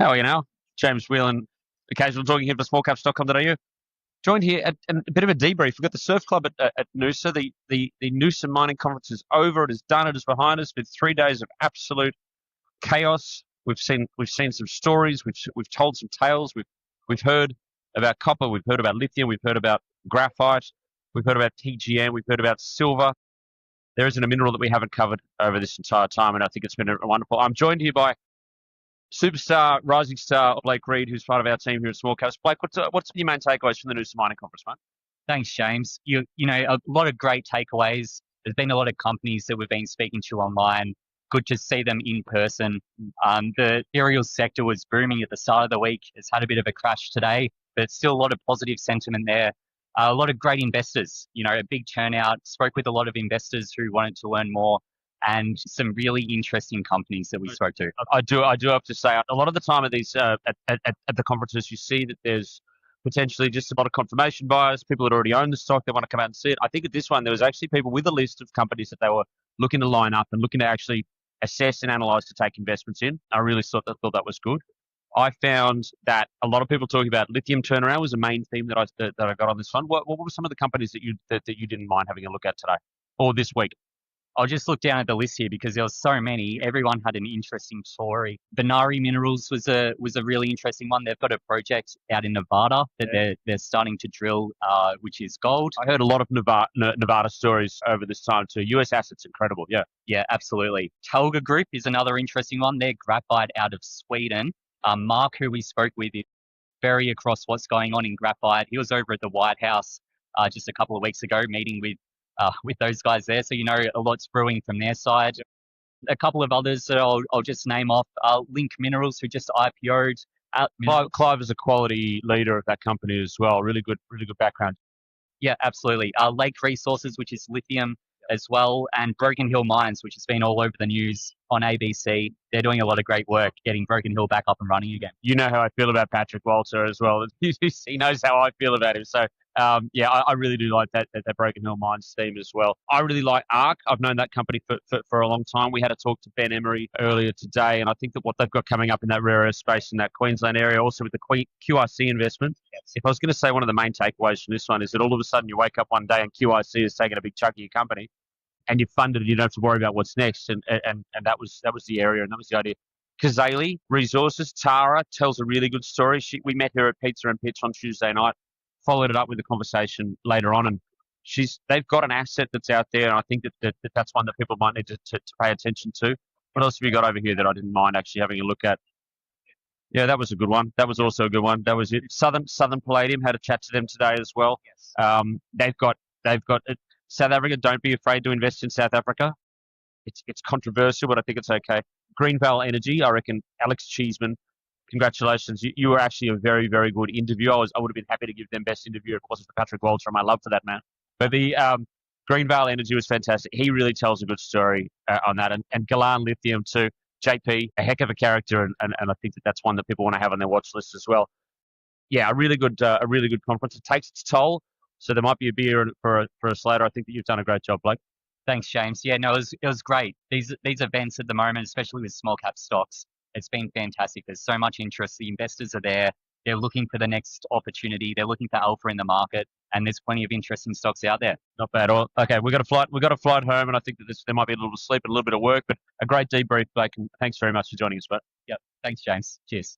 How are you now? James Whelan, occasional talking here for smallcaps.com.au. Joined here at a bit of a debrief. We've got the surf club at Noosa. The Noosa mining conference is over. It is done. It is behind us. It's been 3 days of absolute chaos. We've seen some stories. We've told some tales. We've heard about copper. We've heard about lithium. We've heard about graphite. We've heard about PGM. We've heard about silver. There isn't a mineral that we haven't covered over this entire time, and I think it's been wonderful. I'm joined here by superstar, rising star, Blake Reid, who's part of our team here at Small Caps. Blake, what's your main takeaways from the Noosa Mining Conference, mate? Thanks, James. You know, a lot of great takeaways. There's been a lot of companies that we've been speaking to online. Good to see them in person. The aerial sector was booming at the start of the week. It's had a bit of a crash today, but still a lot of positive sentiment there. A lot of great investors, you know, a big turnout. Spoke with a lot of investors who wanted to learn more, and some really interesting companies that we spoke to. I do have to say, a lot of the time at these at the conferences, you see that there's potentially just a lot of confirmation bias, people that already own the stock, they want to come out and see it. I think at this one, there was actually people with a list of companies that they were looking to line up and looking to actually assess and analyze to take investments in. I really thought that was good. I found that a lot of people talking about lithium turnaround was a main theme that I got on this one. What were some of the companies that you didn't mind having a look at today or this week? I'll just look down at the list here because there was so many. Everyone had an interesting story. Venari Minerals was a really interesting one. They've got a project out in Nevada that they're starting to drill, which is gold. I heard a lot of Nevada stories over this time too. US assets, incredible. Yeah, absolutely. Telga Group is another interesting one. They're graphite out of Sweden. Mark, who we spoke with, is very across what's going on in graphite. He was over at the White House just a couple of weeks ago meeting with those guys there. So, you know, a lot's brewing from their side. A couple of others that I'll just name off. LINQ Minerals, who just IPO'd. Clive is a quality leader of that company as well. Really good background. Yeah, absolutely. Lake Resources, which is lithium as well, and Broken Hill Mines, which has been all over the news on ABC. They're doing a lot of great work getting Broken Hill back up and running again. You know how I feel about Patrick Walter as well. He knows how I feel about him. So, I really do like that Broken Hill Mines theme as well. I really like ARK. I've known that company for a long time. We had a talk to Ben Emery earlier today, and I think that what they've got coming up in that rare earth space in that Queensland area, also with the QIC investment. Yes. If I was going to say one of the main takeaways from this one is that all of a sudden you wake up one day and QIC has taken a big chunk of your company, and you're funded and you don't have to worry about what's next. And that was the area, and that was the idea. Kazali Resources, Tara tells a really good story. We met her at Pizza and Pitch on Tuesday night, followed it up with a conversation later on, and they've got an asset that's out there, and I think that's one that people might need to pay attention to. What else have you got over here that I didn't mind actually having a look at? Yeah, that was a good one. That was also a good one. That was it. Southern Palladium, had a chat to them today as well. Yes. They've got South Africa. Don't be afraid to invest in South Africa. It's controversial, but I think it's okay. Greenvale Energy, I reckon Alex Cheeseman, congratulations. You were actually a very, very good interview. I would have been happy to give them best interview. Of course, it's for Patrick Walter, and my love for that man. But the Greenvale Energy was fantastic. He really tells a good story on that. And Galan Lithium too. JP, a heck of a character, and I think that's one that people want to have on their watch list as well. Yeah, a really good conference. It takes its toll, so there might be a beer for us later. I think that you've done a great job, Blake. Thanks, James. Yeah, no, it was great. These events at the moment, especially with small cap stocks, it's been fantastic. There's so much interest. The investors are there. They're looking for the next opportunity. They're looking for alpha in the market, and there's plenty of interesting stocks out there. Not bad at all. Okay, we've got a flight home, and I think that there might be a little sleep and a little bit of work, but a great debrief, Blake, and thanks very much for joining us, mate. Yep. Thanks, James. Cheers.